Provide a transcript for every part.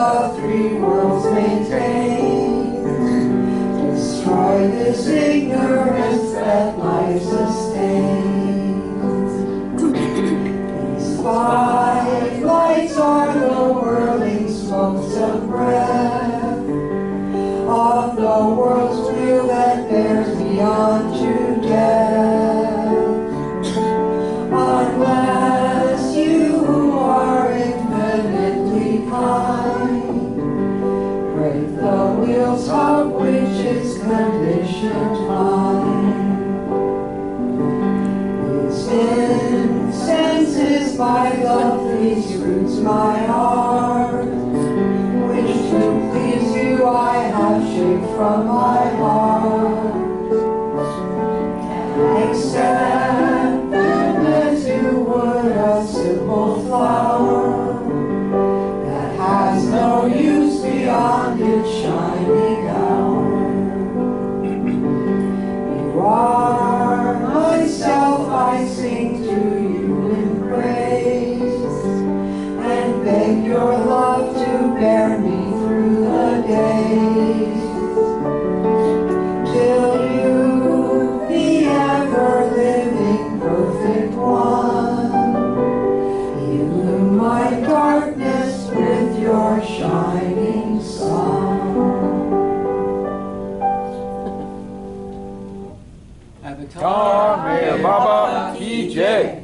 the three worlds maintain. Destroy this ignorance that life sustains. These five lights are the whirling smokes of breath of the world's wheel that bears beyond to death. Unless you who are infinitely kind break the wheel's hub which is conditioned mind. This incense is by the fleece roots my heart, which to please you I have shaped from my heart. Accept them as you would a simple flower that has no use beyond its shining hour. You are myself, I sing to you in praise, and beg your love to bear me through the days, till you, the ever-living perfect one, illume my darkness with your shining sun. Avatar Mayor Baba Ki Jai.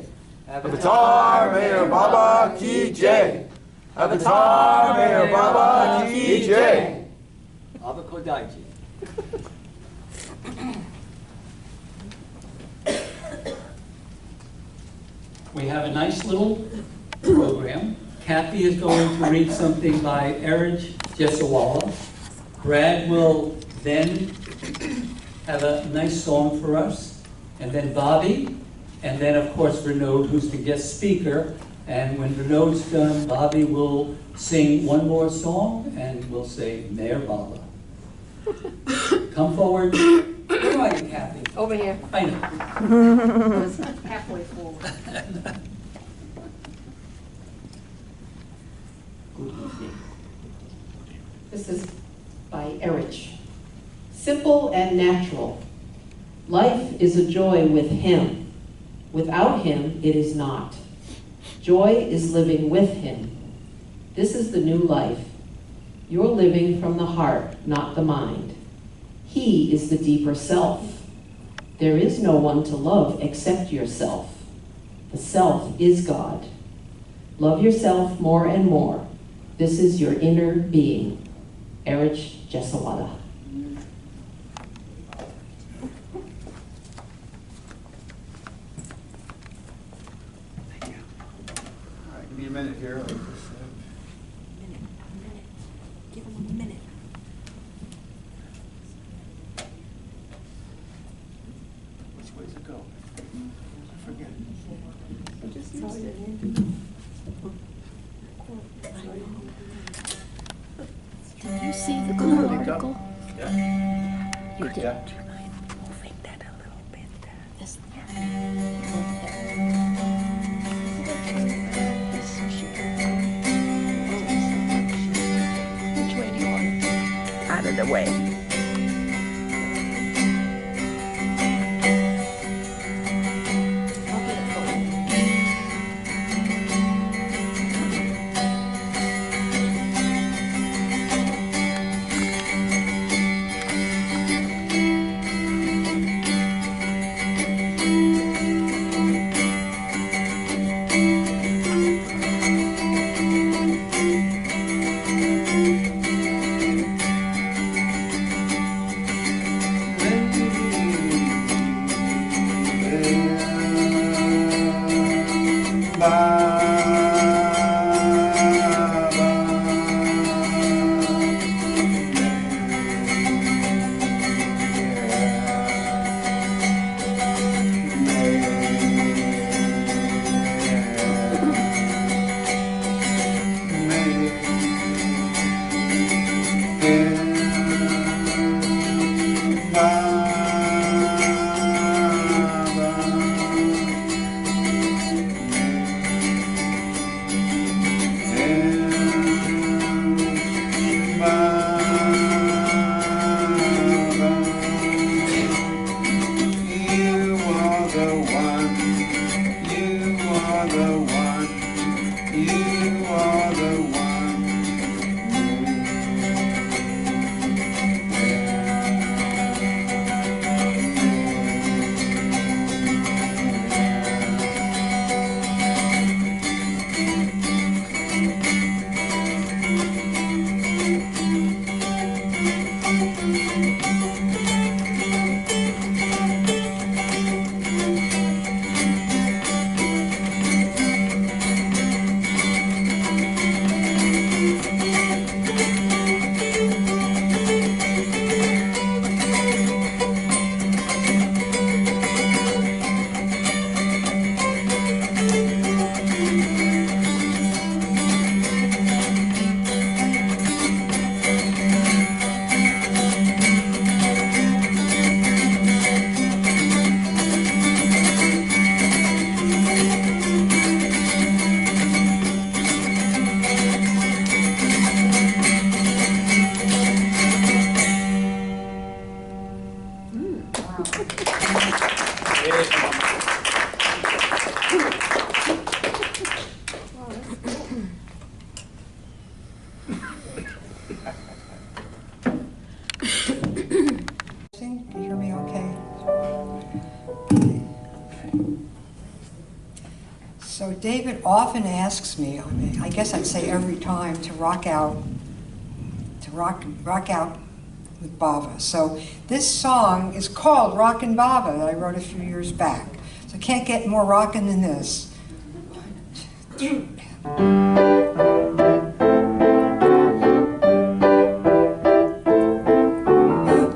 Avatar Mayor Baba Ki Jai. Avatar Mayor Baba Ki Jai. Abakodaiji. We have a nice little program. Kathy is going to read something by Erich Jesawala. Brad will then have a nice song for us, and then Bobby, and then of course Vinod, who's the guest speaker. And when Vinod's done, Bobby will sing one more song, and we'll say Mayor Baba. Come forward. Where are you, Kathy? Over here. I know. Halfway forward. Good evening. This is by Erich. Simple and natural. Life is a joy with him. Without him, it is not. Joy is living with him. This is the new life. You're living from the heart, not the mind. He is the deeper self. There is no one to love except yourself. The self is God. Love yourself more and more. This is your inner being. Erich Jesawala. Give me a minute here. Give him a minute. Which way does it go? I forget. Did you see the Google article? Yeah. You did. Yeah. Do you mind moving that a little bit? This Which way do you want it? Out of the way. I'll get it for you. Can you hear me okay? So David often asks me, I guess I'd say every time, to rock out with Baba. So this song is called Rockin' Baba that I wrote a few years back. So can't get more rockin' than this. 1, 2, 3.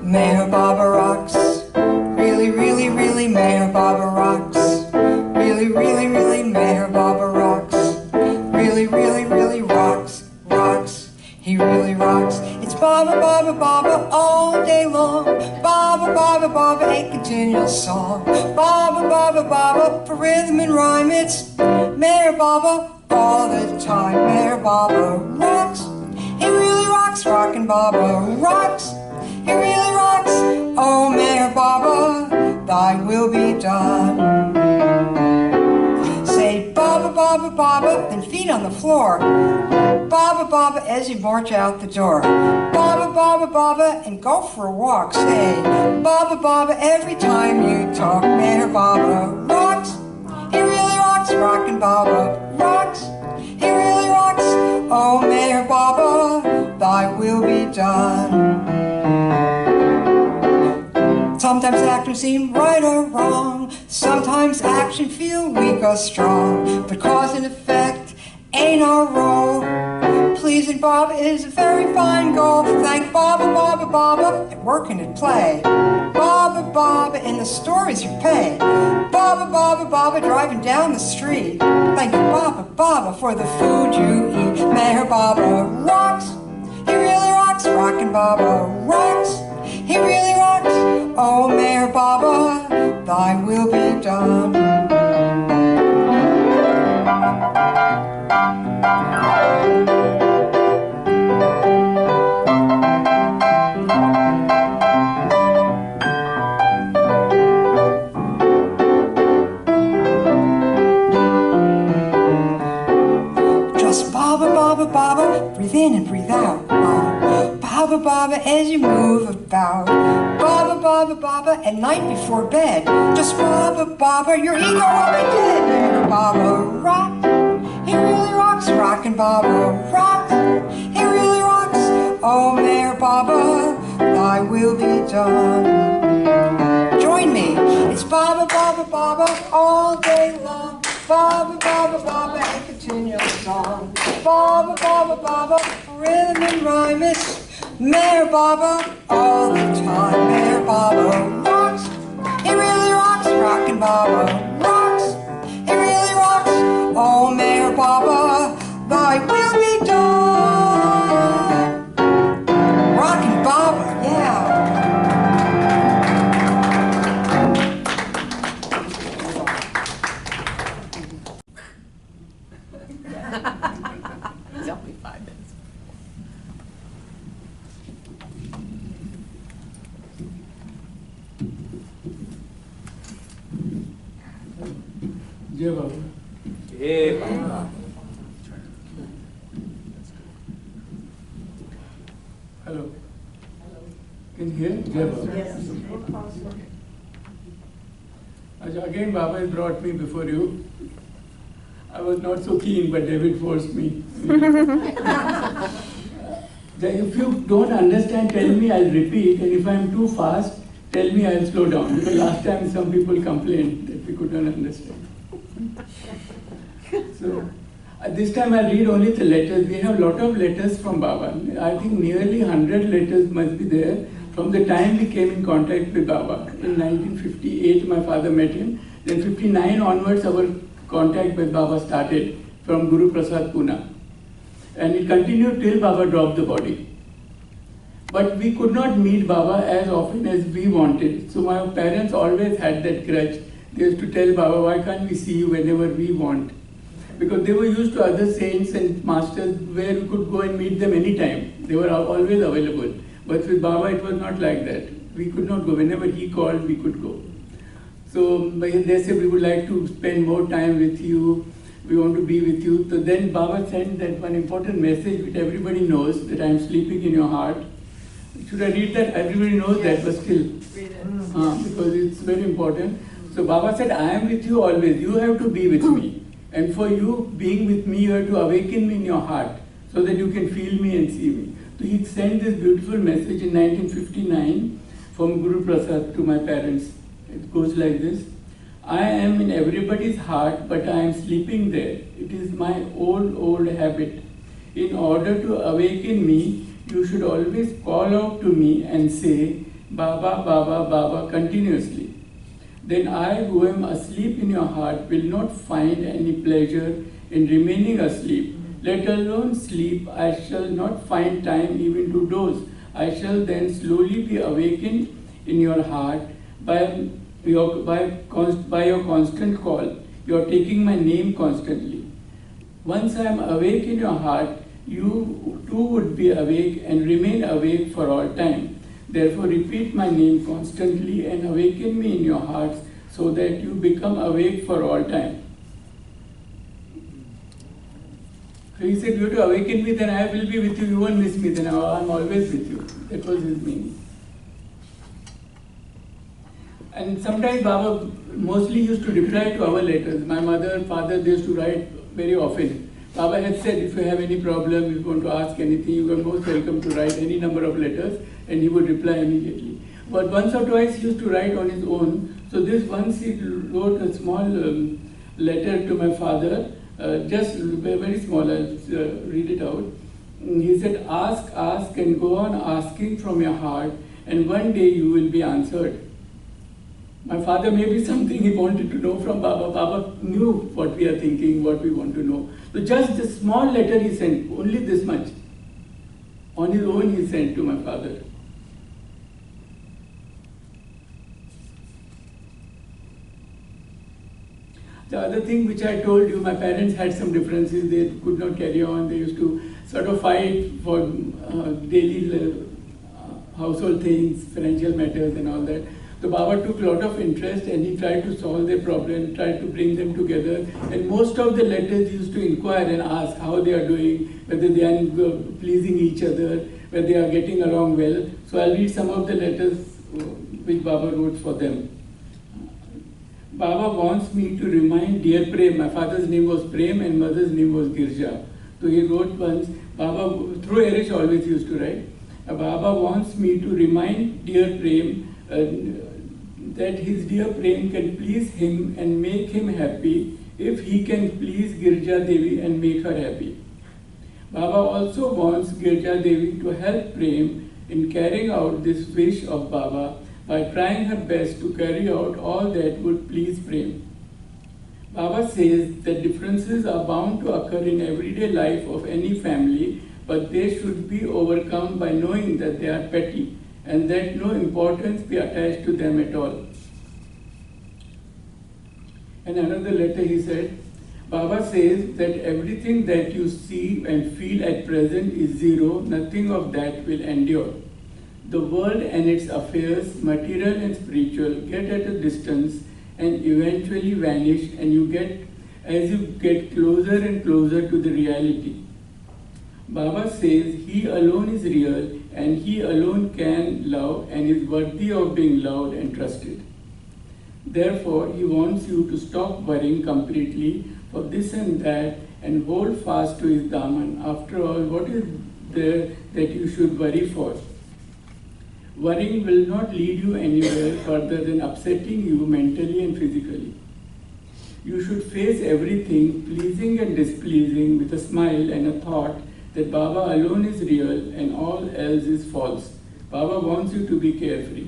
Mayor Baba rocks, really, really, really, Mayor Baba rocks. Really, really, really, Mayor Baba rocks. Really, really, really rocks, rocks. He really rocks. It's Baba, Baba, Baba all day long. Baba, Baba, Baba, a continual song. Baba, Baba, Baba, for rhythm and rhyme. It's Mayor Baba all the time. Mayor Baba rocks. He really rocks. Rockin' Baba rocks. He really rocks. Oh, Mayor Baba, thy will be done. Say Baba, Baba, Baba, then feet on the floor. Baba, Baba, as you march out the door. Baba, Baba, Baba, and go for a walk. Say Baba, Baba, every time you talk. Mayor Baba rocks. He really rocks. Rockin' Baba rocks. He really rocks. Oh, Mayor Baba, thy will be done. Sometimes action seem right or wrong. Sometimes action feel weak or strong. But cause and effect ain't our role. Pleasing Baba is a very fine goal. Thank Baba, Baba, Baba at work and at play. Baba, Baba in the stories you pay. Baba, Baba, Baba driving down the street. Thank you, Baba, Baba, for the food you eat. Mayor Baba rocks. He really rocks. Rockin' Baba rocks. He really rocks. Oh, Mayor Baba, thy will be done. Just Baba, Baba, Baba, breathe in and breathe out. Baba, Baba, as you move about. Baba, Baba, Baba, at night before bed. Just Baba, Baba, your ego will be dead. Mayor Baba rocks. He really rocks. Rockin' Baba rocks. He really rocks. Oh, Mayor Baba, thy will be done. Join me. It's Baba, Baba, Baba all day long. Baba, Baba, Baba, a continual song. Baba, Baba, Baba, rhythm and rhyme. It's Mayor Baba all the time. Mayor Baba rocks. He really rocks. Rockin' Baba rocks. He really rocks. Oh, Mayor Baba, thy will be done. Rockin' Baba, yeah. It's only 5 minutes. Jai Baba. Hey, Baba. Hello. Can you hear? Jai Baba. Yes. Again, Baba has brought me before you. I was not so keen, but David forced me. If you don't understand, tell me, I'll repeat. And if I'm too fast, tell me, I'll slow down. Because last time some people complained that we couldn't understand. So, this time I'll read only the letters. We have a lot of letters from Baba. I think nearly 100 letters must be there from the time we came in contact with Baba. In 1958, my father met him. Then 59 onwards, our contact with Baba started from Guru Prasad Pune. And it continued till Baba dropped the body. But we could not meet Baba as often as we wanted. So my parents always had that grudge. They used to tell Baba, why can't we see you whenever we want? Because they were used to other saints and masters where we could go and meet them anytime. They were always available. But with Baba, it was not like that. We could not go. Whenever he called, we could go. So they said, we would like to spend more time with you. we want to be with you. So then Baba sent that one important message which everybody knows, that I am sleeping in your heart. Should I read that? Everybody knows that, but still. Read it. Because it's very important. So Baba said, I am with you always. You have to be with me. And for you being with me, you have to awaken me in your heart so that you can feel me and see me. So he sent this beautiful message in 1959 from Guru Prasad to my parents. It goes like this. I am in everybody's heart, but I am sleeping there. It is my old habit. In order to awaken me, you should always call out to me and say, Baba, Baba, Baba continuously. Then I, who am asleep in your heart, will not find any pleasure in remaining asleep. Let alone sleep, I shall not find time even to doze. I shall then slowly be awakened in your heart by your constant call. You are taking my name constantly. Once I am awake in your heart, you too would be awake and remain awake for all time. Therefore, repeat my name constantly and awaken me in your hearts so that you become awake for all time. So he said, you have to awaken me, then I will be with you. You won't miss me, then I am always with you. That was his meaning. And sometimes Baba mostly used to reply to our letters. My mother and father, they used to write very often. Baba had said, if you have any problem, if you want to ask anything, you are most welcome to write any number of letters, and he would reply immediately. But once or twice he used to write on his own. So this once he wrote a small letter to my father, just very small, I'll read it out. He said, ask and go on asking from your heart, and one day you will be answered. My father, maybe something he wanted to know from Baba. Baba knew what we are thinking, what we want to know. So just this small letter he sent, only this much. On his own he sent to my father. The other thing which I told you, my parents had some differences. They could not carry on. They used to sort of fight for daily household things, financial matters and all that. So Baba took a lot of interest and he tried to solve their problem, tried to bring them together. And most of the letters he used to inquire and ask how they are doing, whether they are pleasing each other, whether they are getting along well. So I'll read some of the letters which Baba wrote for them. Baba wants me to remind dear Prem, my father's name was Prem and mother's name was Girja. So he wrote once, Baba, through Erish always used to write, Baba wants me to remind dear Prem that his dear Prem can please him and make him happy if he can please Girja Devi and make her happy. Baba also wants Girja Devi to help Prem in carrying out this wish of Baba by trying her best to carry out all that would please Prem. Baba says that differences are bound to occur in everyday life of any family, but they should be overcome by knowing that they are petty and that no importance be attached to them at all. And another letter he said, Baba says that everything that you see and feel at present is zero, nothing of that will endure. The world and its affairs, material and spiritual, get at a distance and eventually vanish, and as you get closer and closer to the reality. Baba says he alone is real and he alone can love and is worthy of being loved and trusted. Therefore, he wants you to stop worrying completely for this and that and hold fast to his Daman. After all, what is there that you should worry for? Worrying will not lead you anywhere further than upsetting you mentally and physically. You should face everything, pleasing and displeasing, with a smile and a thought that Baba alone is real and all else is false. Baba wants you to be carefree.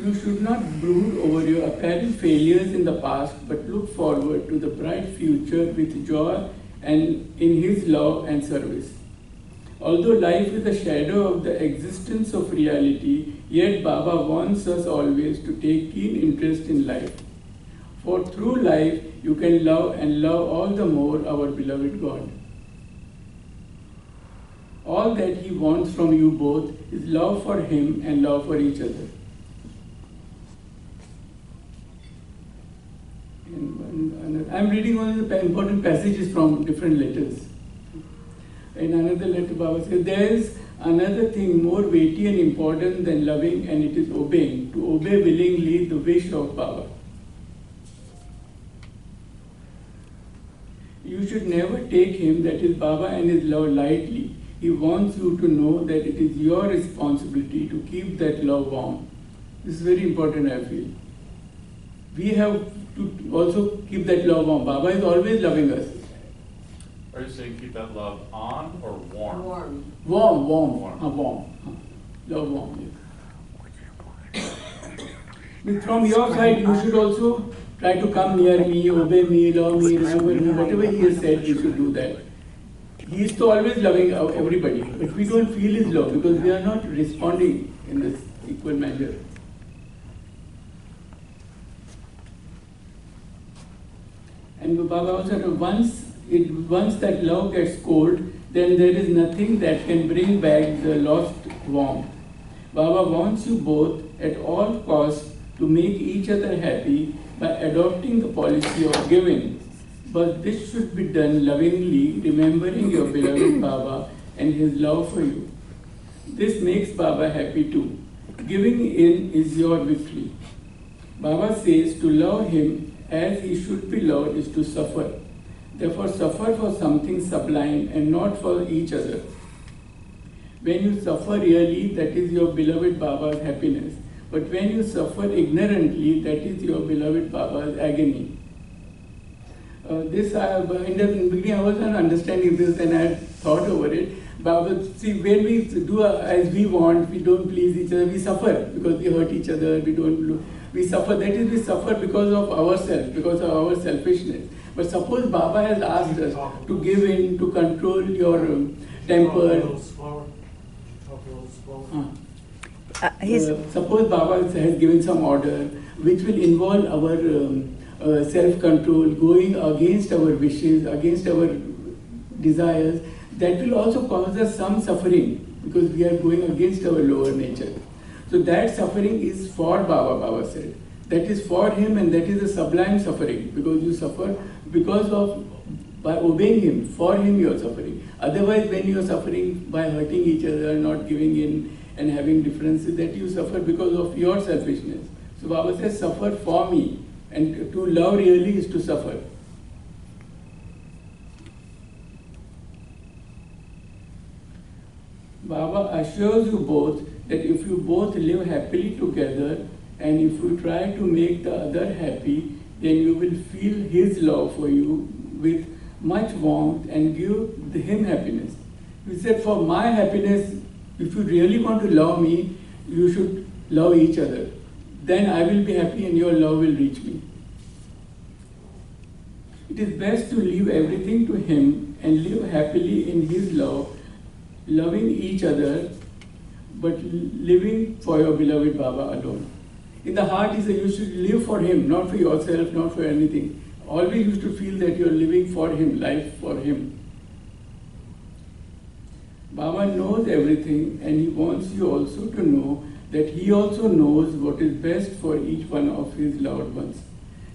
You should not brood over your apparent failures in the past, but look forward to the bright future with joy and in his love and service. Although life is a shadow of the existence of reality, yet Baba wants us always to take keen interest in life. For through life, you can love and love all the more our beloved God. All that he wants from you both is love for him and love for each other. And I'm reading only the important passages from different letters. In another letter, Baba says, there is another thing more weighty and important than loving, and it is obeying. To obey willingly the wish of Baba. You should never take him, that is Baba and his love, lightly. He wants you to know that it is your responsibility to keep that love warm. This is very important, I feel. We have to also keep that love warm. Baba is always loving us. Are you saying keep that love on or warm? Warm. Warm. Warm. Love warm, yes. But from your side, you should also try to come near me, obey me, love me, remember me. Whatever he has said, you should do that. He is so always loving everybody, but we don't feel his love because we are not responding in this equal measure. And Baba also said, once that love gets cold, then there is nothing that can bring back the lost warmth. Baba wants you both at all costs to make each other happy by adopting the policy of giving. But this should be done lovingly, remembering your beloved Baba and his love for you. This makes Baba happy too. Giving in is your victory. Baba says to love him as he should be loved is to suffer. Therefore, suffer for something sublime and not for each other. When you suffer really, that is your beloved Baba's happiness. But when you suffer ignorantly, that is your beloved Baba's agony. In the beginning I was not understanding this and I had thought over it. Baba, see, when we do as we want, we don't please each other, we suffer because we hurt each other, we suffer. That is, we suffer because of ourselves, because of our selfishness. But suppose Baba has asked us to give in, to control your temper. Suppose Baba has given some order which will involve our self-control, going against our wishes, against our desires, that will also cause us some suffering because we are going against our lower nature. So that suffering is for Baba, Baba said. That is for him and that is a sublime suffering because you suffer because of, by obeying him, for him you are suffering. Otherwise when you are suffering by hurting each other, not giving in and having differences, that you suffer because of your selfishness. So Baba says, suffer for me. And to love really is to suffer. Baba assures you both that if you both live happily together and if you try to make the other happy, then you will feel his love for you with much warmth and give him happiness. He said, for my happiness, if you really want to love me, you should love each other. Then I will be happy and your love will reach me. It is best to leave everything to him and live happily in his love, loving each other, but living for your beloved Baba alone. In the heart, he said, you should live for him, not for yourself, not for anything. Always used to feel that you are living for him, life for him. Baba knows everything and he wants you also to know that he also knows what is best for each one of his loved ones.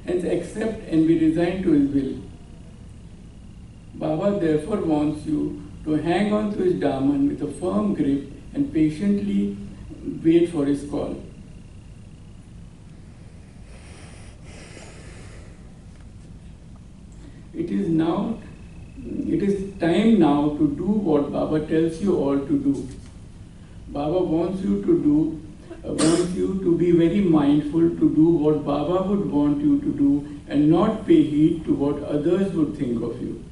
Hence accept and be resigned to his will. Baba therefore wants you to hang on to his daman with a firm grip and patiently wait for his call. It is time now to do what Baba tells you all to do. Baba wants you to be very mindful to do what Baba would want you to do and not pay heed to what others would think of you.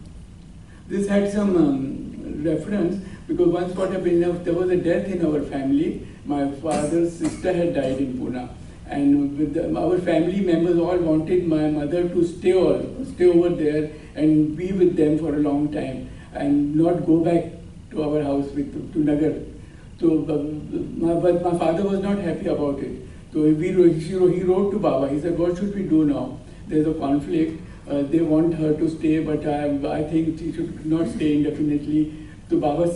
This had some reference because once what happened, there was a death in our family. My father's sister had died in Pune. And with our family members all wanted my mother to stay over there and be with them for a long time and not go back to our house to Nagar. So, but my father was not happy about it. So he wrote to Baba. He said, what should we do now? There's a conflict. They want her to stay, but I think she should not stay indefinitely. So Baba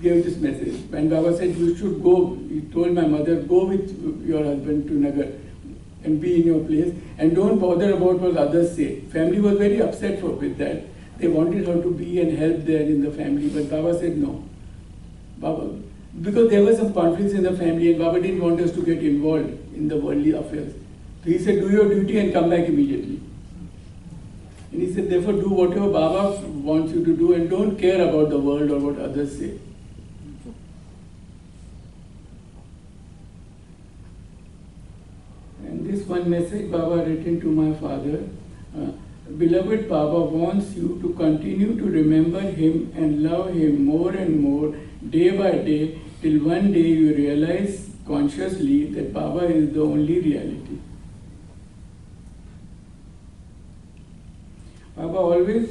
gave this message. And Baba said, you should go. He told my mother, go with your husband to Nagar and be in your place, and don't bother about what others say. Family was very upset with that. They wanted her to be and help there in the family, but Baba said no. Baba, because there were some conflicts in the family and Baba didn't want us to get involved in the worldly affairs. So he said, do your duty and come back immediately. And he said, therefore do whatever Baba wants you to do and don't care about the world or what others say. And this one message Baba written to my father. Beloved Baba wants you to continue to remember him and love him more and more day by day till one day you realize consciously that Baba is the only reality. Baba always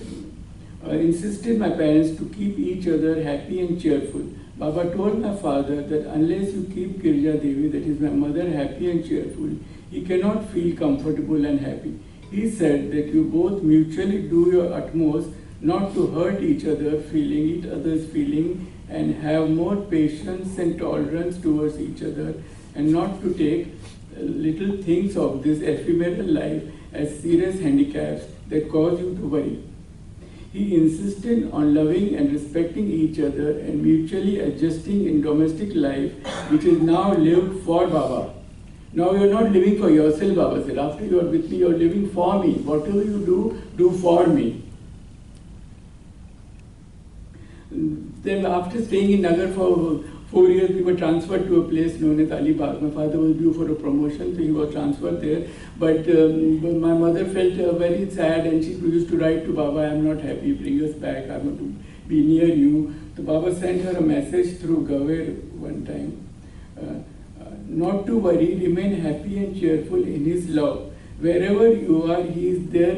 insisted my parents to keep each other happy and cheerful. Baba told my father that unless you keep Girja Devi, that is my mother, happy and cheerful, he cannot feel comfortable and happy. He said that you both mutually do your utmost not to hurt each other, feeling each other's feeling, and have more patience and tolerance towards each other, and not to take little things of this ephemeral life as serious handicaps that cause you to worry. He insisted on loving and respecting each other and mutually adjusting in domestic life, which is now lived for Baba. Now you are not living for yourself, Baba said. After you are with me, you are living for me. Whatever you do, do for me. Then after staying in Nagar for 4 years, we were transferred to a place known as Alibag. My father was due for a promotion, so he was transferred there. But my mother felt very sad and she used to write to Baba, I am not happy, bring us back, I want to be near you. So Baba sent her a message through Gaver one time. Not to worry, remain happy and cheerful in his love. Wherever you are, he is there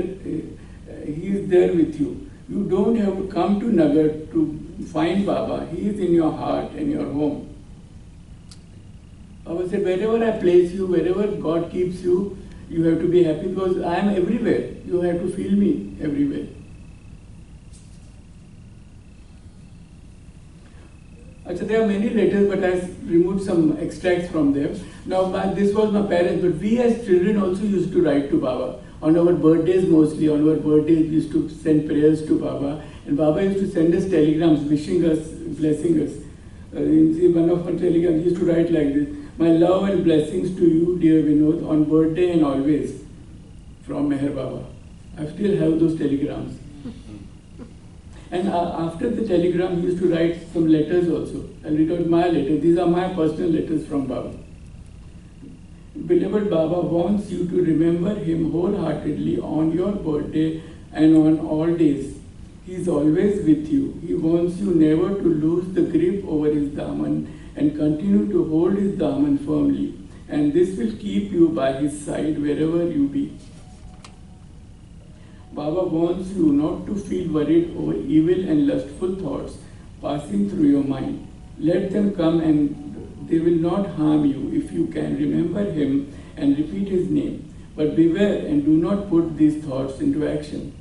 with you. You don't have to come to Nagar to find Baba. He is in your heart and your home. Baba said, wherever I place you, wherever God keeps you, you have to be happy because I am everywhere. You have to feel me everywhere. Actually, there are many letters, but I removed some extracts from them. Now, this was my parents, but we as children also used to write to Baba. On our birthdays mostly, on our birthdays we used to send prayers to Baba. And Baba used to send us telegrams wishing us, blessing us. In one of our telegrams, he used to write like this: my love and blessings to you, dear Vinod, on birthday and always, from Meher Baba. I still have those telegrams. And after the telegram, he used to write some letters also. And it was my letters. These are my personal letters from Baba. Beloved Baba wants you to remember him wholeheartedly on your birthday and on all days. He is always with you. He wants you never to lose the grip over his daman and continue to hold his daman firmly. And this will keep you by his side wherever you be. Baba wants you not to feel worried over evil and lustful thoughts passing through your mind. Let them come and they will not harm you if you can remember him and repeat his name. But beware and do not put these thoughts into action.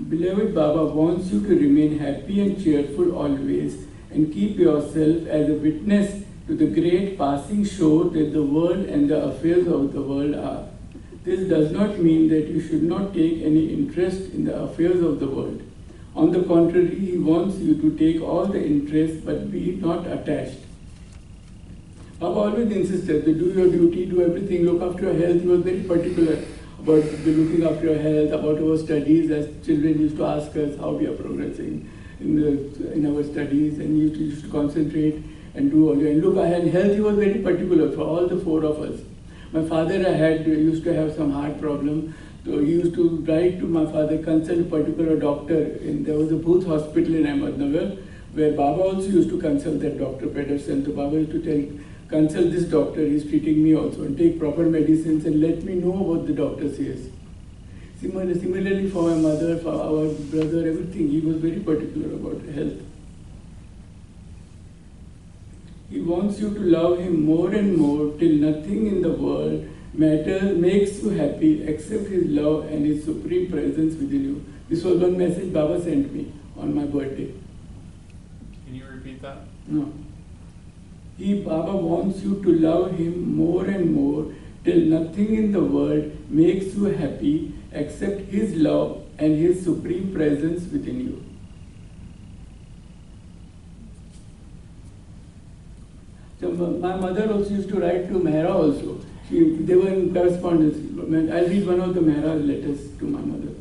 Beloved Baba wants you to remain happy and cheerful always and keep yourself as a witness to the great passing show that the world and the affairs of the world are. This does not mean that you should not take any interest in the affairs of the world. On the contrary, he wants you to take all the interest but be not attached. Baba always insisted that do your duty, do everything, look after your health. He was very particular about looking after your health, about our studies. As children used to ask us how we are progressing in our studies, and he used to concentrate and do all your, and look, and health he was very particular for all the four of us. My father used to have some heart problem, so he used to write to my father, consult a particular doctor, and there was a Booth hospital in Ahmednagar where Baba also used to consult that Dr. Pedersen. So Baba used to tell, consult this doctor, he's treating me also, and take proper medicines and let me know what the doctor says. Similarly for my mother, for our brother, everything, he was very particular about health. He wants you to love him more and more till nothing in the world makes you happy except his love and his supreme presence within you. This was one message Baba sent me on my birthday. Can you repeat that? No. Baba wants you to love him more and more till nothing in the world makes you happy except his love and his supreme presence within you. So my mother also used to write to Mehra also. They were in correspondence. I'll read one of the Mehra's letters to my mother.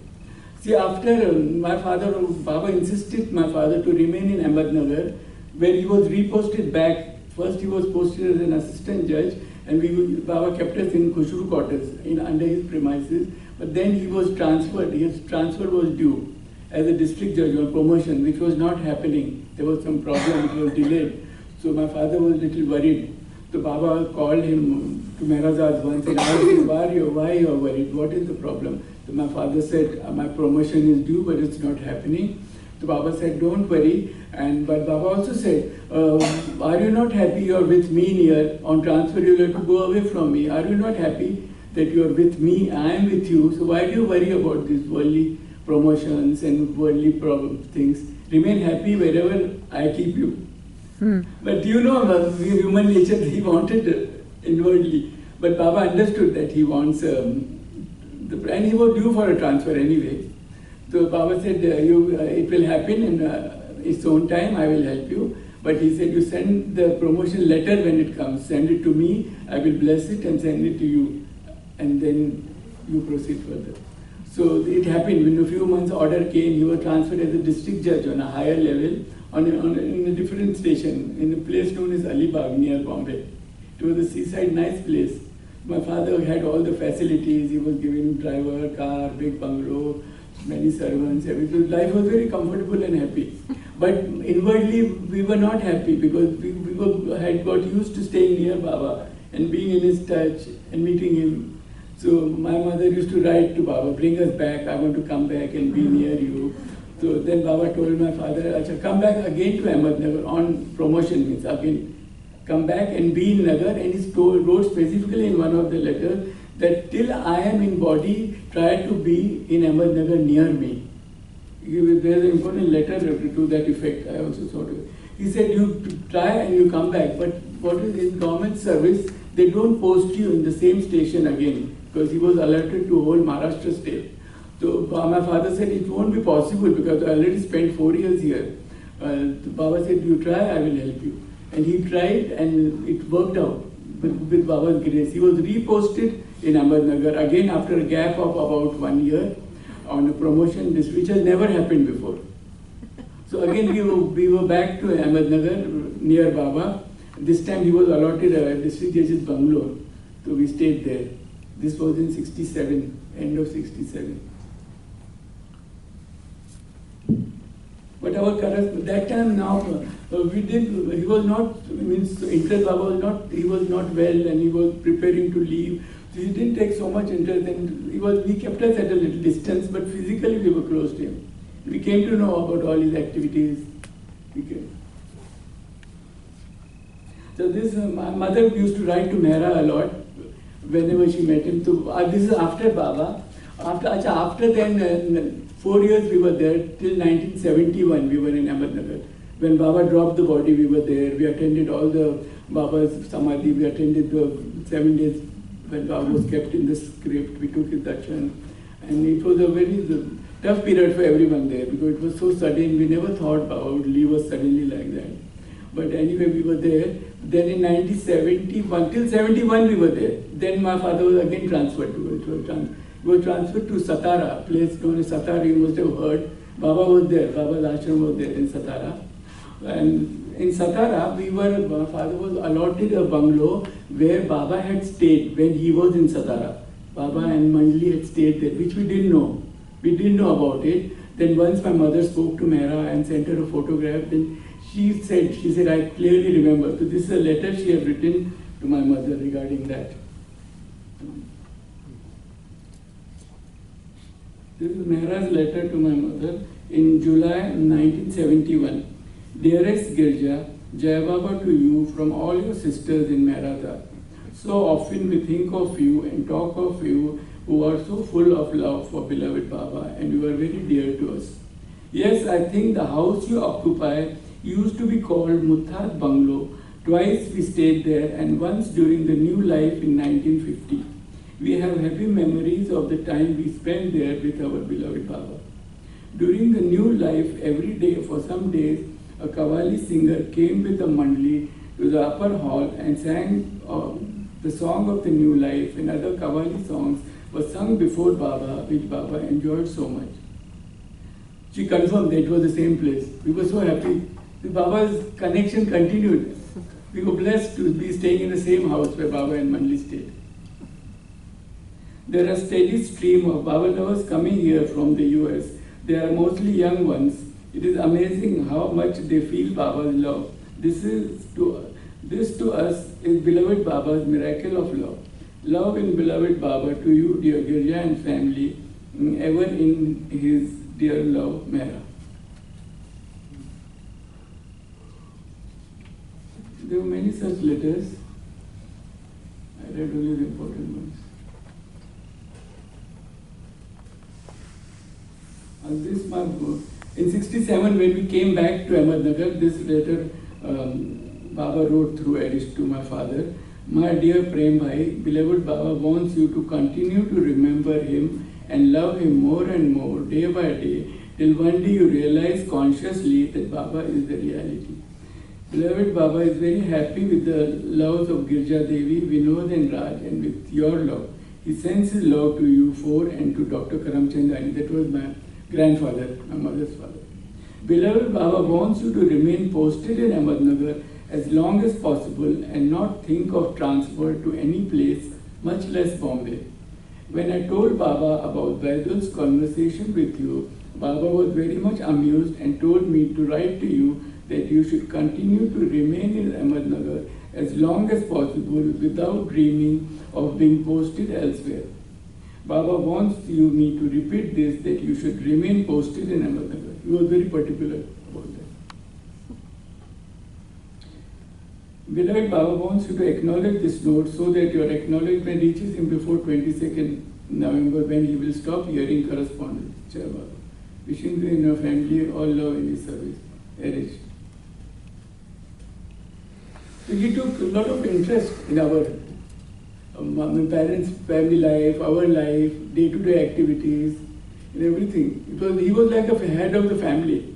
See, after my father, Baba insisted my father to remain in Ahmednagar, where he was reposted back. First he was posted as an assistant judge, and Baba kept us in Khushru quarters under his premises. But then he was transferred. His transfer was due as a district judge on promotion, which was not happening. There was some problem, it was delayed. So my father was a little worried. So Baba called him to Mehrazad once and asked him, why you are worried? What is the problem? So my father said, my promotion is due, but it's not happening. So Baba said, don't worry. But Baba also said, are you not happy you are with me here? On transfer you have to go away from me. Are you not happy that you are with me? I am with you. So why do you worry about these worldly promotions and worldly things? Remain happy wherever I keep you. But you know, human nature, he wanted inwardly. But Baba understood that he wants, and he was due for a transfer anyway. So Baba said, it will happen in its own time, I will help you. But he said, you send the promotion letter when it comes. Send it to me, I will bless it and send it to you. And then you proceed further. So it happened. When a few months order came, he was transferred as a district judge on a higher level in a different station, in a place known as Alibag near Bombay. It was a seaside, nice place. My father had all the facilities. He was given driver, car, big bungalow, many servants, everything. Life was very comfortable and happy. But inwardly, we were not happy because had got used to staying near Baba and being in his touch and meeting him. So my mother used to write to Baba, bring us back, I want to come back and be near you. So then Baba told my father, Acha, come back again to Ahmednagar on promotion, means again, come back and be in Nagar. And he wrote specifically in one of the letters that till I am in body, try to be in Ahmednagar near me. There's an important letter to that effect, I also thought of it. He said, you try and you come back, but what is in government service, they don't post you in the same station again, because he was alerted to whole Maharashtra state. So my father said, it won't be possible because I already spent 4 years here. Baba said, you try, I will help you. And he tried and it worked out with Baba's grace. He was reposted in Ahmednagar again after a gap of about 1 year on a promotion, which has never happened before. So again we were back to Ahmednagar near Baba. This time he was allotted a district judge's bungalow. So we stayed there. This was in 67, end of 67. But that time now, he was not, interest Baba he was not well and he was preparing to leave. So he didn't take so much interest and he kept us at a little distance, but physically we were close to him. We came to know about all his activities. So this, my mother used to write to Mehra a lot whenever she met him. So this is after Baba. After then, 4 years we were there, till 1971 we were in Ahmednagar. When Baba dropped the body, we were there. We attended all the Baba's Samadhi. We attended the 7 days when Baba was kept in the script. We took his darshan. And it was a very tough period for everyone there because it was so sudden. We never thought Baba would leave us suddenly like that. But anyway, we were there. Then in 1971, till 71 we were there. Then my father was again transferred to it. We were transferred to Satara, a place known as Satara, you must have heard. Baba was there, Baba's ashram was there in Satara. And in Satara, my father was allotted a bungalow where Baba had stayed when he was in Satara. Baba and Manjli had stayed there, which we didn't know. We didn't know about it. Then once my mother spoke to Mehra and sent her a photograph, then she said, I clearly remember. So this is a letter she had written to my mother regarding that. This is Mehra's letter to my mother in July 1971. Dearest Girja, Jai Baba to you from all your sisters in Mehrata. So often we think of you and talk of you who are so full of love for beloved Baba and you are very dear to us. Yes, I think the house you occupy used to be called Muthat Bungalow to Twice we stayed there, and once during the new life in 1950. We have happy memories of the time we spent there with our beloved Baba. During the new life, every day for some days, a Qawwali singer came with a mandali to the upper hall and sang the song of the new life, and other Qawwali songs were sung before Baba, which Baba enjoyed so much. She confirmed that it was the same place. We were so happy. The Baba's connection continued. We were blessed to be staying in the same house where Baba and Mandli stayed. There are steady stream of Baba lovers coming here from the US. They are mostly young ones. It is amazing how much they feel Baba's love. This to us is beloved Baba's miracle of love. Love in beloved Baba to you, dear Girja and family, ever in his dear love, Mera. There were many such letters. I read only the important ones. In 67, when we came back to Ahmednagar, this letter Baba wrote through Erish to my father. My dear Prem Bhai, beloved Baba wants you to continue to remember him and love him more and more, day by day, till one day you realize consciously that Baba is the reality. Beloved Baba is very happy with the loves of Girja Devi, Vinod and Raj, and with your love. He sends his love to you four and to Dr. Karamchandani. That was my grandfather, my mother's father. Beloved Baba wants you to remain posted in Ahmednagar as long as possible and not think of transfer to any place, much less Bombay. When I told Baba about Vaidul's conversation with you, Baba was very much amused and told me to write to you that you should continue to remain in Ahmednagar as long as possible without dreaming of being posted elsewhere. Baba wants me to repeat this, that you should remain posted in Ahmednagar. He was very particular about that. Beloved Baba wants you to acknowledge this note so that your acknowledgement reaches him before 22nd November, when he will stop hearing correspondence. Jai Baba. Wishing you and your family all love in his service. Erish. So he took a lot of interest in our my parents' family life, our life, day-to-day activities, and everything. He was like a head of the family.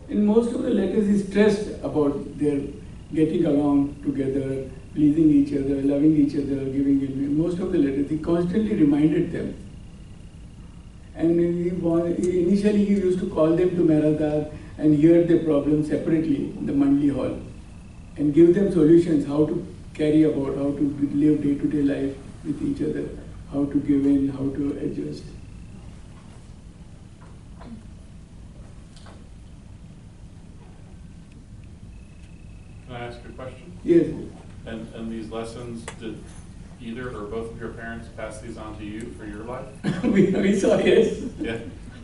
In most of the letters, he stressed about their getting along together, pleasing each other, loving each other, giving in most of the letters. He constantly reminded them. And initially he used to call them to Mehradar and hear their problems separately in the Mandli hall and give them solutions, how to carry about, how to live day-to-day life with each other, how to give in, how to adjust. Can I ask a question? Yes. And these lessons, did either or both of your parents pass these on to you for your life? we saw, yes. Yeah.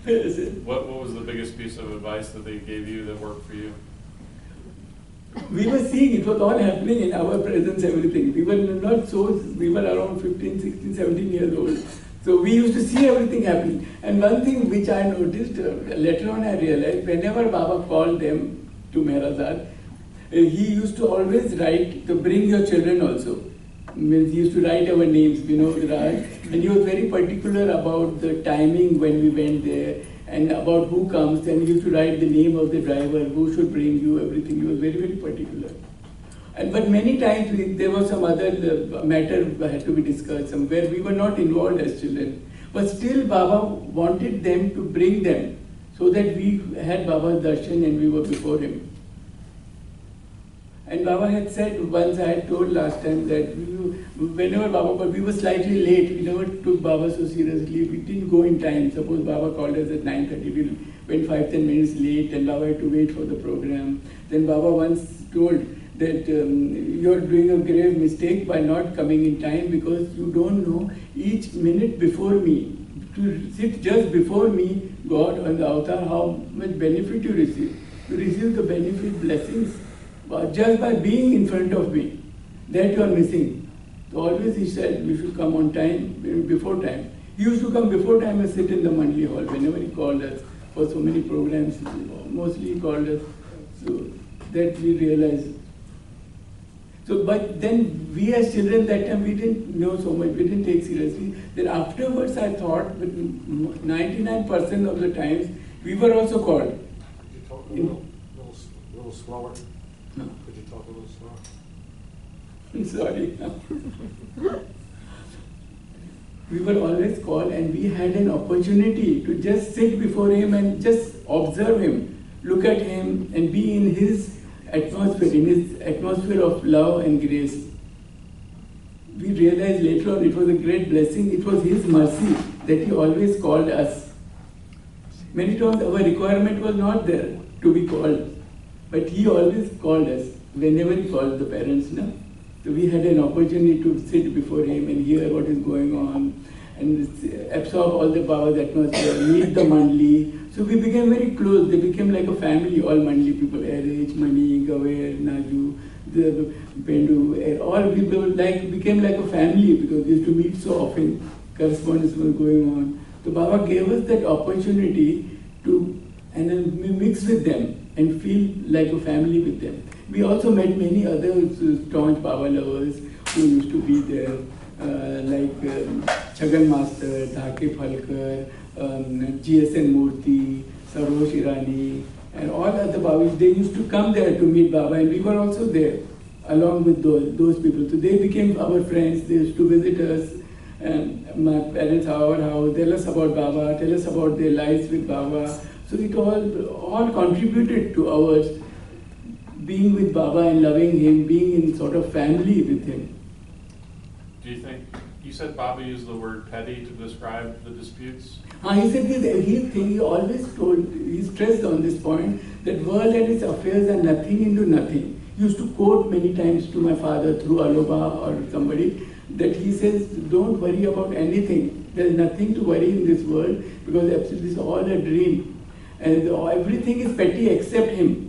Yes. What was the biggest piece of advice that they gave you that worked for you? We were seeing it was all happening in our presence, everything. We were around 15, 16, 17 years old. So we used to see everything happening. And one thing which I noticed, later on I realized, whenever Baba called them to Mehrazad, he used to always write to bring your children also. Means he used to write our names, Vinod, Raj, and he was very particular about the timing when we went there and about who comes, and he used to write the name of the driver, who should bring you, everything. He was very, very particular. But many times there was some other matter that had to be discussed, where we were not involved as children. But still Baba wanted them to bring them so that we had Baba's darshan and we were before him. And Baba had said, once I had told last time that whenever Baba, but we were slightly late, we never took Baba so seriously, we didn't go in time. Suppose Baba called us at 9:30, we went 5-10 minutes late and Baba had to wait for the program. Then Baba once told that you're doing a grave mistake by not coming in time because you don't know each minute before me. to sit just before me, God on the avatar, how much benefit you receive. You receive the benefit, blessings, just by being in front of me. That you are missing. So always he said we should come on time, before time. He used to come before time and sit in the Mandli hall whenever he called us for so many programs. Mostly he called us, so that we realized. So, but then we as children that time we didn't know so much, we didn't take seriously. Then afterwards I thought that 99% of the times we were also called. Could you talk a little slower? No. Could you talk a little slower? Sorry. We were always called and we had an opportunity to just sit before him and just observe him, look at him and be in his atmosphere of love and grace. We realized later on it was a great blessing, it was his mercy that he always called us. Many times our requirement was not there to be called, but he always called us whenever he called the parents. No? So we had an opportunity to sit before him and hear what is going on and absorb all the Baba's atmosphere, meet the Mandli. So we became very close. They became like a family, all Mandli people, RH, Mani, Gaver, Naju, the Pendu, all people became like a family because we used to meet so often. Correspondence was going on. So Baba gave us that opportunity to and then we mix with them and feel like a family with them. We also met many other staunch Baba lovers who used to be there, like Chagan Master, Dhake Phalkar, GSN Murthy, Sarosh Irani, and all other Babas. They used to come there to meet Baba, and we were also there along with those people. So they became our friends. They used to visit us, and my parents, our house, tell us about Baba, tell us about their lives with Baba. So it all contributed to ours. Being with Baba and loving him, being in sort of family with him. Do you think, you said Baba used the word petty to describe the disputes? He said he always told, he stressed on this point, that world and its affairs are nothing into nothing. He used to quote many times to my father through Aloba or somebody, that he says, don't worry about anything. There's nothing to worry in this world, because absolutely it's all a dream. And everything is petty except him.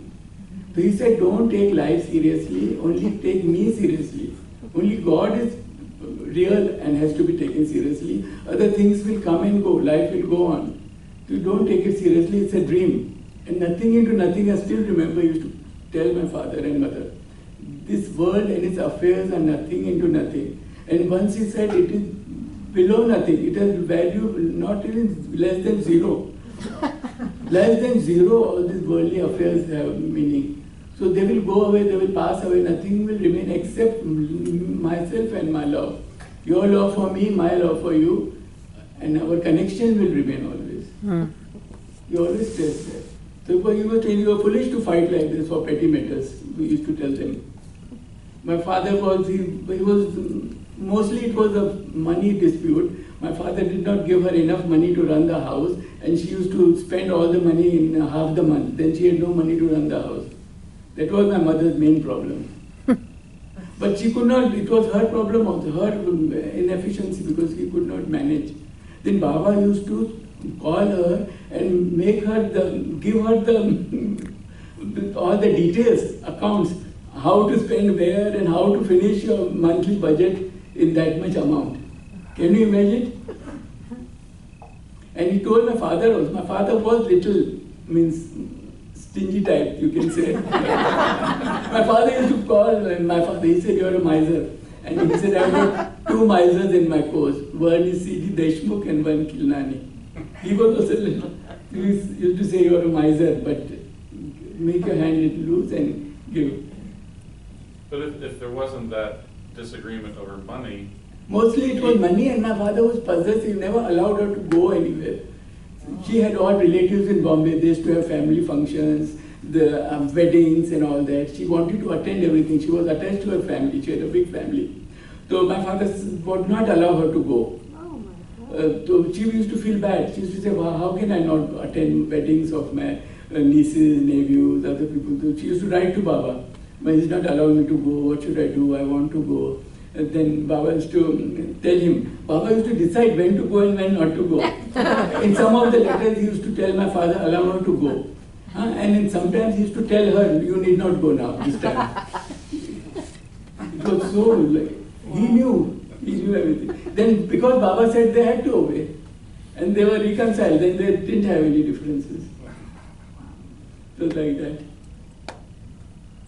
So he said, don't take life seriously, only take me seriously. Only God is real and has to be taken seriously. Other things will come and go, life will go on. So don't take it seriously, it's a dream. And nothing into nothing, I still remember I used to tell my father and mother, this world and its affairs are nothing into nothing. And once he said it is below nothing, it has value not even less than zero. Less than zero, all these worldly affairs have meaning. So they will go away, they will pass away, nothing will remain except myself and my love. Your love for me, my love for you, and our connection will remain always. You always stress that. So you were saying you were foolish to fight like this for petty matters, we used to tell them. My father mostly it was a money dispute. My father did not give her enough money to run the house, and she used to spend all the money in half the month. Then she had no money to run the house. That was my mother's main problem. But she could not, it was her problem also, her inefficiency, because he could not manage. Then Baba used to call her and make her give her all the details, accounts, how to spend where and how to finish your monthly budget in that much amount. Can you imagine? And he told my father also. My father was little, stingy type, you can say. My father used to call my father, he said, you're a miser. And he said, I've got two misers in my course. One is C.D. Deshmukh and one Kilnani. He was also little. He used to say, you're a miser, but make your hand little loose and give. But if there wasn't that disagreement over money... Mostly it was money, and my father was possessive, never allowed her to go anywhere. She had all relatives in Bombay, they used to have family functions, the weddings and all that. She wanted to attend everything. She was attached to her family, she had a big family. So my father would not allow her to go. So she used to feel bad. She used to say, well, how can I not attend weddings of my nieces, nephews, other people? So she used to write to Baba, but he's not allowing me to go, what should I do, I want to go. then Baba used to tell him, Baba used to decide when to go and when not to go. In some of the letters he used to tell my father, allow her to go. And then sometimes he used to tell her, you need not go now, this time. It was so, like, he knew everything. Then because Baba said they had to obey, and they were reconciled, then they didn't have any differences. So like that.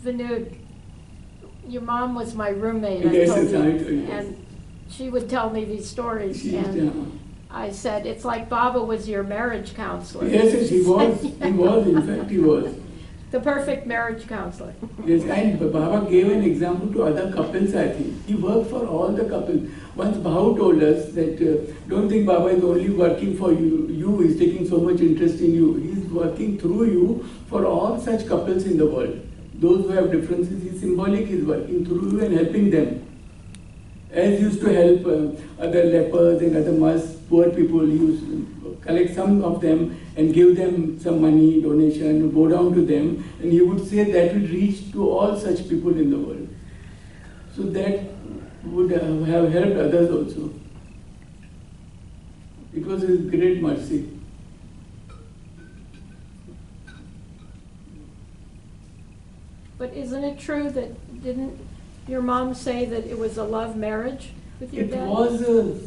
Vinod, your mom was my roommate, Yes, I told yes, you, I told you, yes. and she would tell me these stories, She, and I said, it's like Baba was your marriage counselor. yes, yes, he was. He was, in fact, he was. The perfect marriage counselor. Yes, and Baba gave an example to other couples, I think. He worked for all the couples. Once Bhau told us that don't think Baba is only working for you. He's taking so much interest in you. He's working through you for all such couples in the world. Those who have differences, he's symbolic, he's working through you and helping them. As he used to help other lepers and other poor people, he used to collect some of them and give them some money, donation, go down to them, and he would say that would reach to all such people in the world. So that would have helped others also. It was his great mercy. But isn't it true that, didn't your mom say that it was a love marriage with your It dad? was,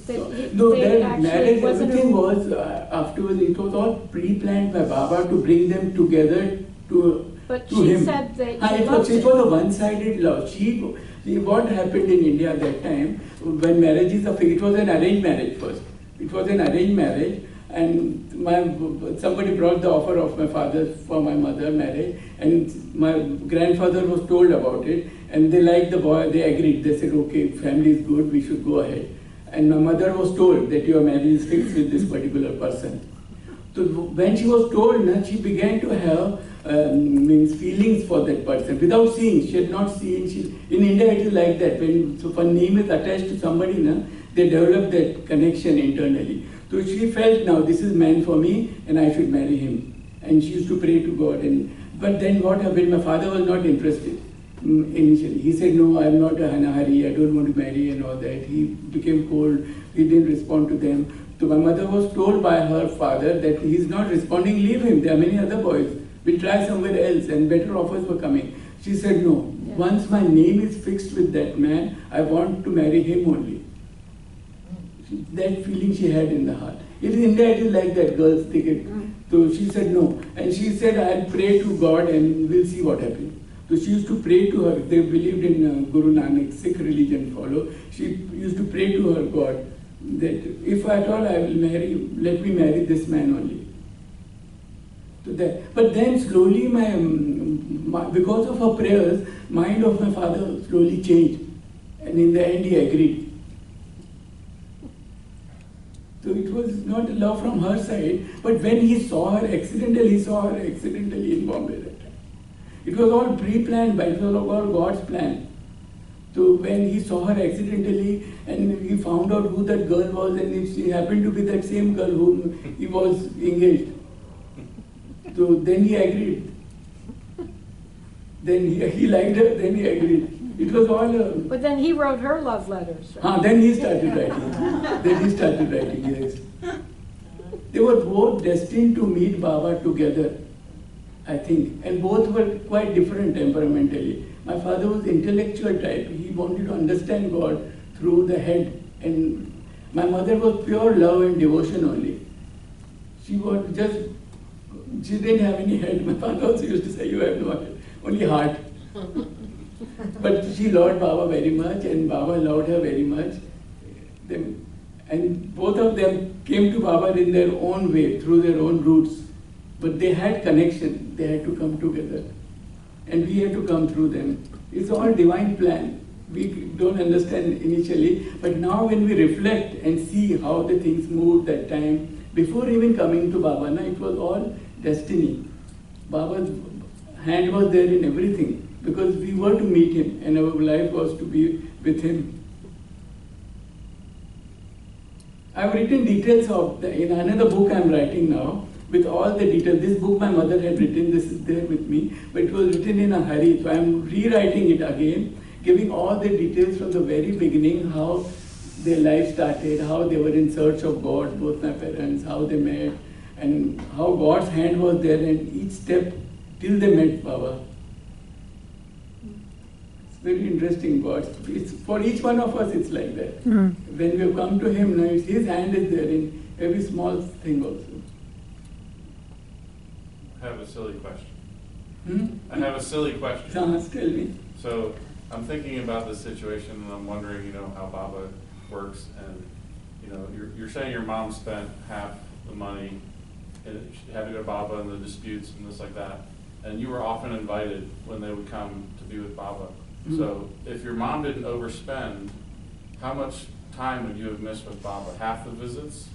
They their actually marriage, wasn't everything a- was, afterwards, it was all pre-planned by Baba to bring them together to But to she him. said that Ah, she it loved was it. a one-sided love. What happened in India at that time, when marriages are it was an arranged marriage first. It was an arranged marriage, and somebody brought the offer of my father for my mother marriage, and my grandfather was told about it, and they liked the boy, they agreed. They said, okay, family is good, we should go ahead. And my mother was told that your marriage is fixed with this particular person. So when she was told, she began to have feelings for that person without seeing. She had not seen. In India, it is like that. When name is attached to somebody, they develop that connection internally. So she felt, now this is man for me, and I should marry him. And she used to pray to God. But then what happened? My father was not interested initially. He said, no, I'm not in a hurry. I don't want to marry and all that. He became cold. He didn't respond to them. So my mother was told by her father that he's not responding, leave him. There are many other boys. We'll try somewhere else, and better offers were coming. She said, no, once my name is fixed with that man, I want to marry him only. That feeling she had in the heart. In India, it is like that, girls take it. So she said no. And she said, I'll pray to God and we'll see what happens. So she used to pray to her. They believed in Guru Nanak, Sikh religion follow. She used to pray to her God that if at all I will marry, let me marry this man only. So that, but then slowly because of her prayers, mind of my father slowly changed. And in the end he agreed. So it was not love from her side, but when he saw her accidentally in Bombay that time. It was all pre-planned, but it was all God's plan. So when he saw her accidentally and he found out who that girl was, and she happened to be that same girl whom he was engaged. So then he agreed. Then he liked her, then he agreed. It was all But then he wrote her love letters. Right? then he started writing. Yes. They were both destined to meet Baba together, I think. And both were quite different temperamentally. My father was intellectual type. He wanted to understand God through the head. And my mother was pure love and devotion only. She didn't have any head. My father also used to say, you have no head, only heart. But she loved Baba very much, and Baba loved her very much. And both of them came to Baba in their own way, through their own routes. But they had connection. They had to come together. And we had to come through them. It's all divine plan. We don't understand initially, but now when we reflect and see how the things moved that time, before even coming to Baba, it was all destiny. Baba's hand was there in everything. Because we were to meet him and our life was to be with him. I've written details of, in another book I'm writing now, with all the details. This book my mother had written, this is there with me, but it was written in a hurry, so I'm rewriting it again, giving all the details from the very beginning, how their life started, how they were in search of God, both my parents, how they met, and how God's hand was there in each step till they met Baba. It's very interesting, God. It's, for each one of us, it's like that. When we have come to Him, now His hand is there in every small thing also. I have a silly question. Hmm? I have a silly question. Samas, tell me. So I'm thinking about this situation and I'm wondering, how Baba works, and you're saying your mom spent half the money and she had to go to Baba and the disputes and this like that, and you were often invited when they would come to be with Baba. So if your mom didn't overspend, how much time would you have missed with Baba? Half the visits?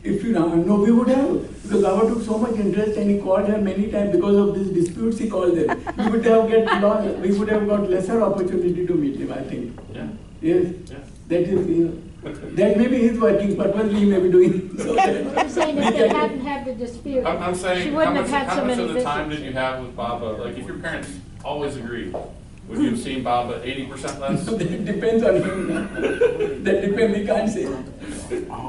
If you know, we would have, because Baba took so much interest and he called her many times because of these disputes he called them. We would have got lesser opportunity to meet him, I think. Yeah. Yes. Yeah. That is, that may be his working, purposely he may be doing so. You're saying if they hadn't had the dispute, I'm saying, she how wouldn't much, have had how so much many of the time visits. did you have with Baba? Like, if your parents always agreed, would you have seen Baba 80% less? That depends on him. That depends, we can't say.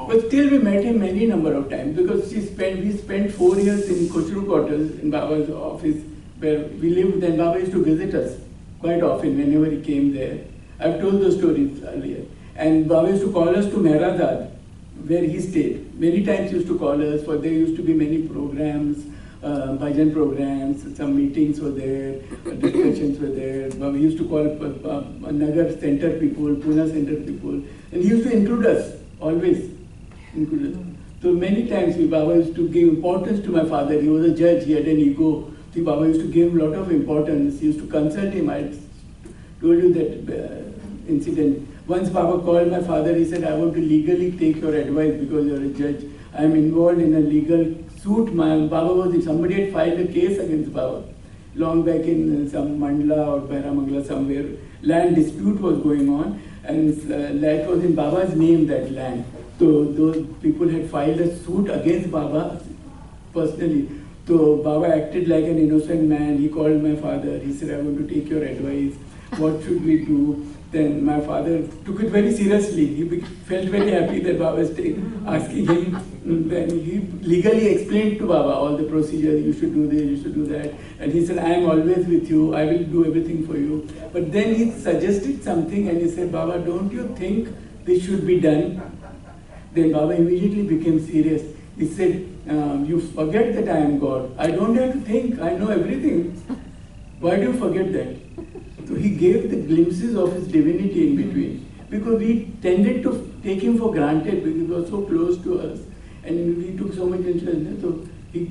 But still we met him many number of times, because we spent 4 years in Kochru quarters in Baba's office where we lived, and Baba used to visit us quite often whenever he came there. I've told those stories earlier. And Baba used to call us to Mehradad, where he stayed. Many times he used to call us, for there used to be many programs, bhajan programs, some meetings were there, discussions were there. Baba used to call Nagar center people, Pune center people, and he used to include us, always include us. So many times Baba used to give importance to my father. He was a judge, he had an ego. So Baba used to give a lot of importance. He used to consult him. I told you that incident. Once Baba called my father, he said, I want to legally take your advice because you're a judge. I am involved in a legal suit. Somebody had filed a case against Baba long back in some Mandla or Bairamangla somewhere. Land dispute was going on, and that was in Baba's name, that land. So those people had filed a suit against Baba personally. So Baba acted like an innocent man. He called my father. He said, I want to take your advice. What should we do? Then my father took it very seriously. He felt very happy that Baba was asking him. Then he legally explained to Baba all the procedures. You should do this, you should do that. And he said, I am always with you. I will do everything for you. But then he suggested something and he said, Baba, don't you think this should be done? Then Baba immediately became serious. He said, you forget that I am God. I don't have to think. I know everything. Why do you forget that? So he gave the glimpses of his divinity in between, because we tended to take him for granted because he was so close to us and we took so much interest. So he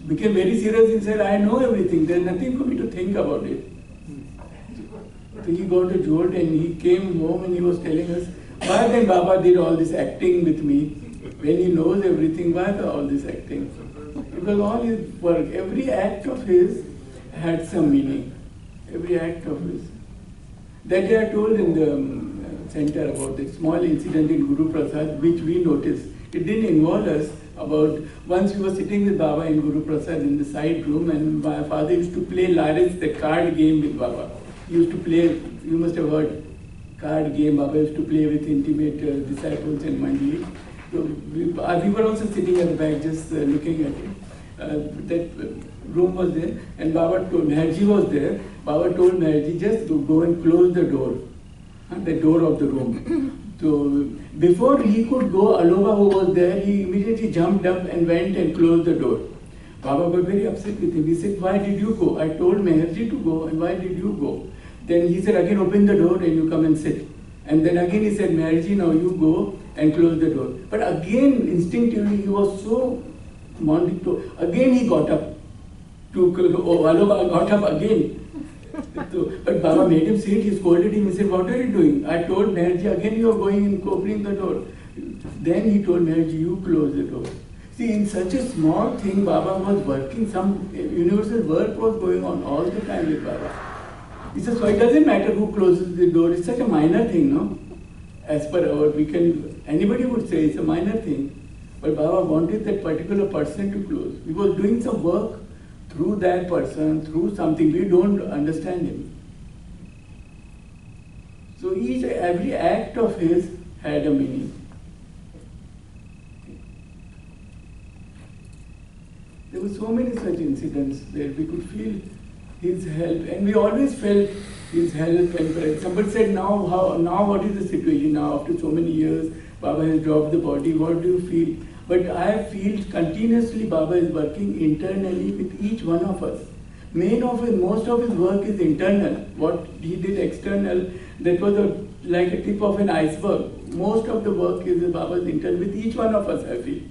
became very serious and said, I know everything, there's nothing for me to think about it. So he got a jolt and he came home and he was telling us, why then Baba did all this acting with me? When he knows everything, why all this acting? Because all his work, every act of his had some meaning. Every act of his. That day I told in the center about the small incident in Guru Prasad, which we noticed. It didn't involve us. About once we were sitting with Baba in Guru Prasad in the side room, and my father used to play Laris, the card game with Baba. He used to play, you must have heard, card game. Baba used to play with intimate disciples and Mandli. So we were also sitting at the back just looking at it. That room was there, and Baba told, Meherji was there. Baba told Meherji, just to go and close the door of the room. So before he could go, Aloba, who was there, he immediately jumped up and went and closed the door. Baba got very upset with him. He said, why did you go? I told Meherji to go, and why did you go? Then he said, again open the door and you come and sit. And then again he said, Meherji, now you go and close the door. But again, instinctively, he was so wanting to, again he got up. Aloba got up again. But Baba made him sit, he scolded him, he said, what are you doing? I told Meherji, again you are going and opening the door. Then he told Meherji, you close the door. See, in such a small thing, Baba was working, some universal work was going on all the time with Baba. He says, so it doesn't matter who closes the door, it's such a minor thing, no? As per our, anybody would say it's a minor thing. But Baba wanted that particular person to close. He was doing some work through that person, through something, we don't understand him. So every act of his had a meaning. There were so many such incidents where we could feel his help, and we always felt his help. And somebody said, now what is the situation now after so many years? Baba has dropped the body. What do you feel? But I feel continuously Baba is working internally with each one of us. Most of his work is internal. What he did external, that was like a tip of an iceberg. Most of the work is Baba's internal with each one of us, I feel.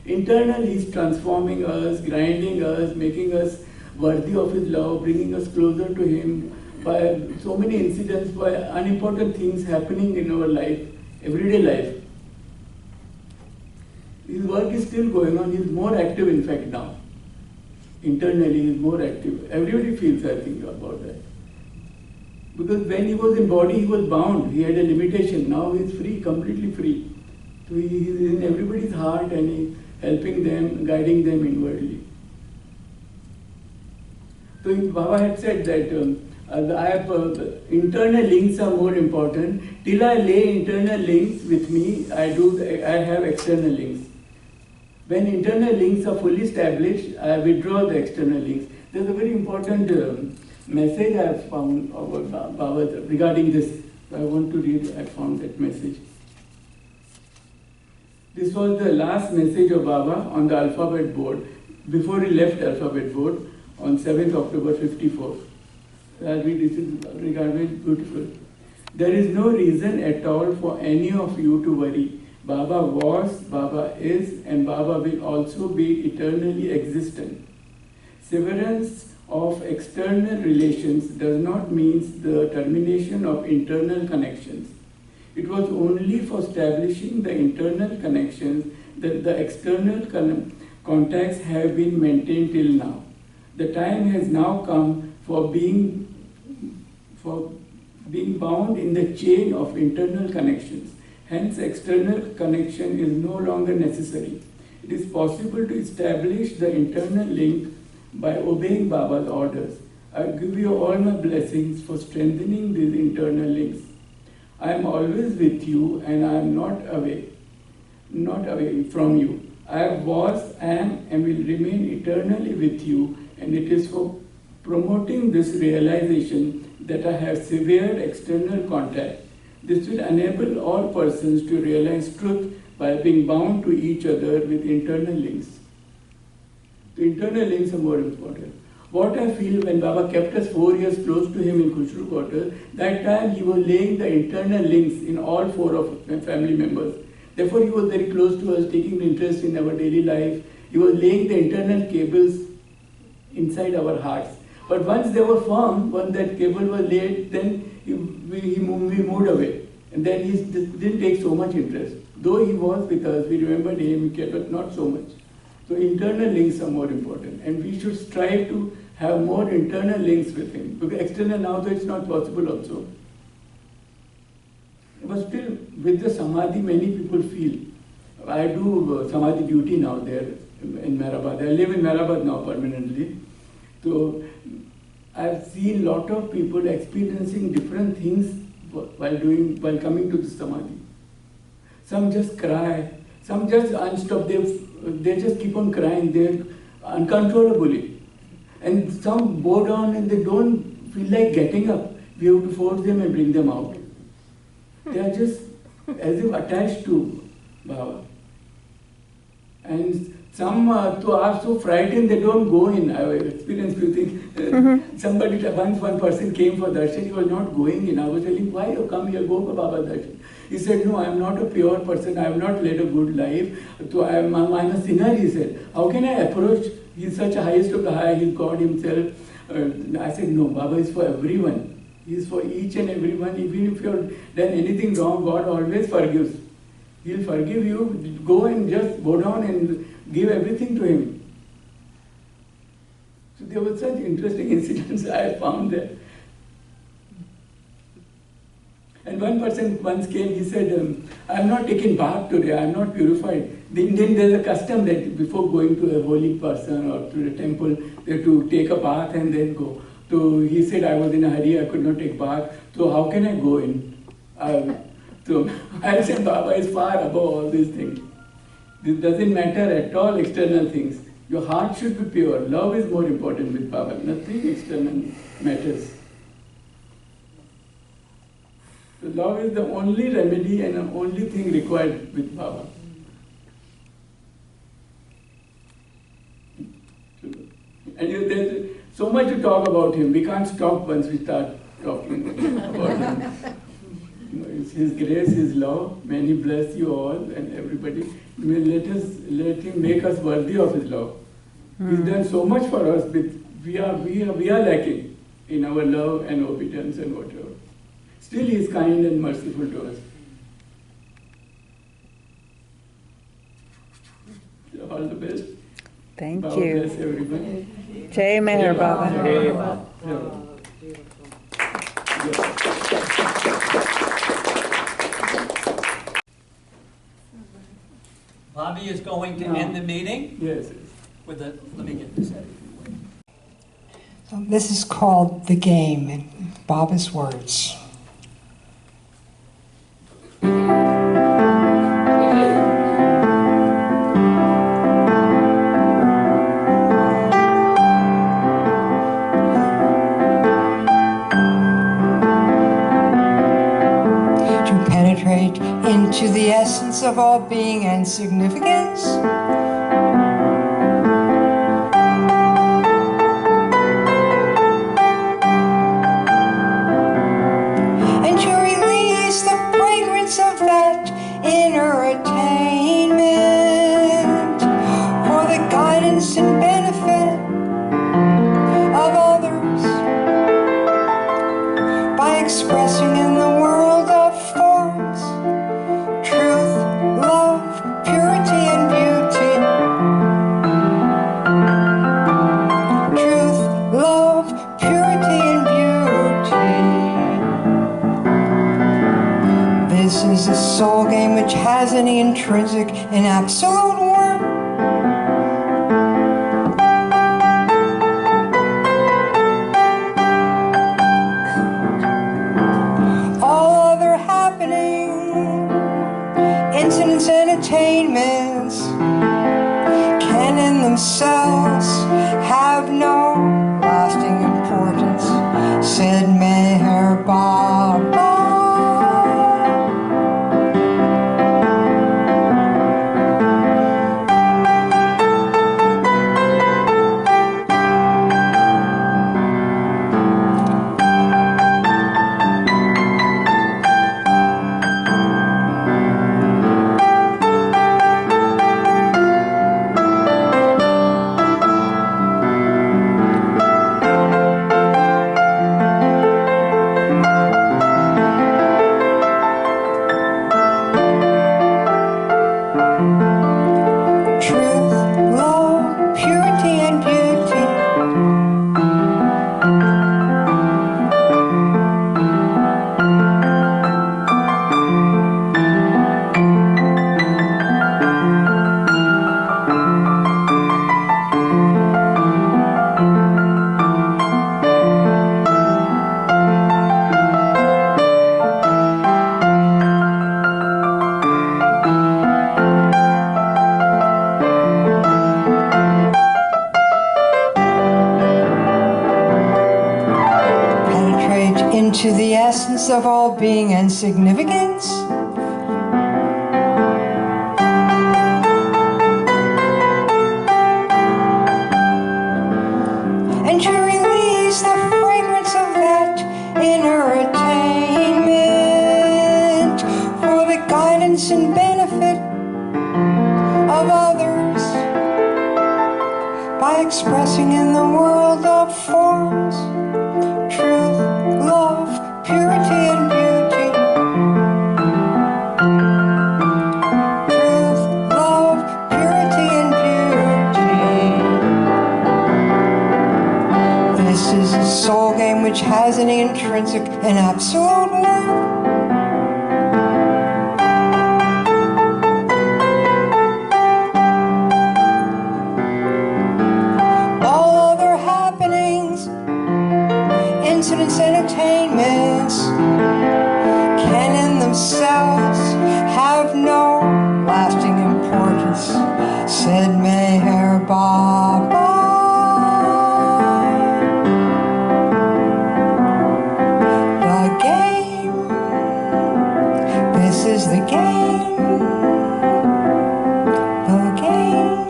Internal, he's transforming us, grinding us, making us worthy of his love, bringing us closer to him by so many incidents, by unimportant things happening in our life, everyday life. His work is still going on. He's more active, in fact, now. Internally, he's more active. Everybody feels, I think, about that. Because when he was in body, he was bound. He had a limitation. Now he's free, completely free. So he's in everybody's heart and he's helping them, guiding them inwardly. So Baba had said that internal links are more important. Till I lay internal links with me, I have external links. When internal links are fully established, I withdraw the external links. There's a very important message I have found about Baba regarding this. I want to read, I found that message. This was the last message of Baba on the alphabet board, before he left the alphabet board on 7th October 54. I'll read this, is regarded beautiful. There is no reason at all for any of you to worry. Baba was, Baba is, and Baba will also be eternally existent. Severance of external relations does not mean the termination of internal connections. It was only for establishing the internal connections that the external contacts have been maintained till now. The time has now come for being bound in the chain of internal connections. Hence, external connection is no longer necessary. It is possible to establish the internal link by obeying Baba's orders. I give you all my blessings for strengthening these internal links. I am always with you and I am not away from you. I was, am, and will remain eternally with you, and it is for promoting this realization that I have severed external contact. This will enable all persons to realize truth by being bound to each other with internal links. The internal links are more important. What I feel when Baba kept us 4 years close to him in Kushru quarter, that time he was laying the internal links in all 4 of my family members. Therefore he was very close to us, taking interest in our daily life. He was laying the internal cables inside our hearts. But once they were firm, once that cable was laid, then we moved away. And then he didn't take so much interest. Though he was with us, we remembered him, but not so much. So internal links are more important. And we should strive to have more internal links with him. Because external now, though it's not possible also. But still, with the Samadhi, many people feel. I do Samadhi duty now there in Mehrabad. I live in Mehrabad now permanently. So I've seen a lot of people experiencing different things while coming to the Samadhi. Some just cry, some just unstopped, they just keep on crying, they're uncontrollably. And some bow down and they don't feel like getting up. We have to force them and bring them out. They are just as if attached to Baba. And some are so frightened they don't go in. I have experienced few things. One person came for darshan, he was not going in. I was telling, why you come here, go for Baba darshan. He said, no, I am not a pure person, I have not led a good life. So I am a sinner, he said. How can I approach? He is such a highest of the high, he is God himself. I said, no, Baba is for everyone. He is for each and everyone. Even if you have done anything wrong, God always forgives. He will forgive you. Go and just go down and give everything to him. So there were such interesting incidents I found there. And one person once came, he said, I am not taking bath today, I am not purified. Then there is a custom that before going to a holy person or to the temple, they have to take a bath and then go. So he said, I was in a hurry, I could not take bath, so how can I go in? So I say Baba is far above all these things. This doesn't matter at all, external things. Your heart should be pure. Love is more important with Baba. Nothing external matters. So love is the only remedy and the only thing required with Baba. And there's so much to talk about him. We can't stop once we start talking about him. It's His grace, His love. May He bless you all and everybody. Let Him make us worthy of His love. He's done so much for us, but we are lacking in our love and obedience and whatever. Still, He is kind and merciful to us. So all the best. Thank Baba you. bless everybody. Jai Meher Baba. Jai Baba. Bobby is going to end the meeting Yes. with a, let me get this out of your way. So this is called The Game, in Baba's words. Into the essence of all being and significance. And to release the fragrance of that inner attainment for the guidance and benefit of others by expressing in the world of forms truth, love, purity, and beauty. Truth, love, purity, and beauty. This is a soul game which has an intrinsic and absolute worth. All other happenings, incidents and attainments can in themselves have no lasting importance, said Meher Baba. Into the essence of all being and significance. And to release the fragrance of that inner attainment for the guidance and benefit of others by expressing in the world of forms truth, love, purity, and beauty. Truth, love, purity, and beauty. This is a soul game which has an intrinsic and absolute worth. All other happenings, incidents and attainments can in This is the game. The game.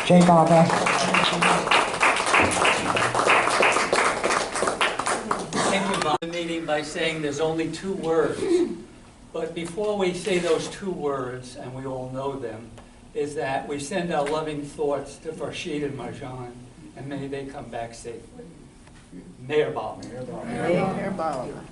Jay Baba. The meeting by saying there's only 2 words. But before we say those 2 words, and we all know them, is that we send our loving thoughts to Farshid and Marjan, and may they come back safely. Meher Baba. Meher Baba.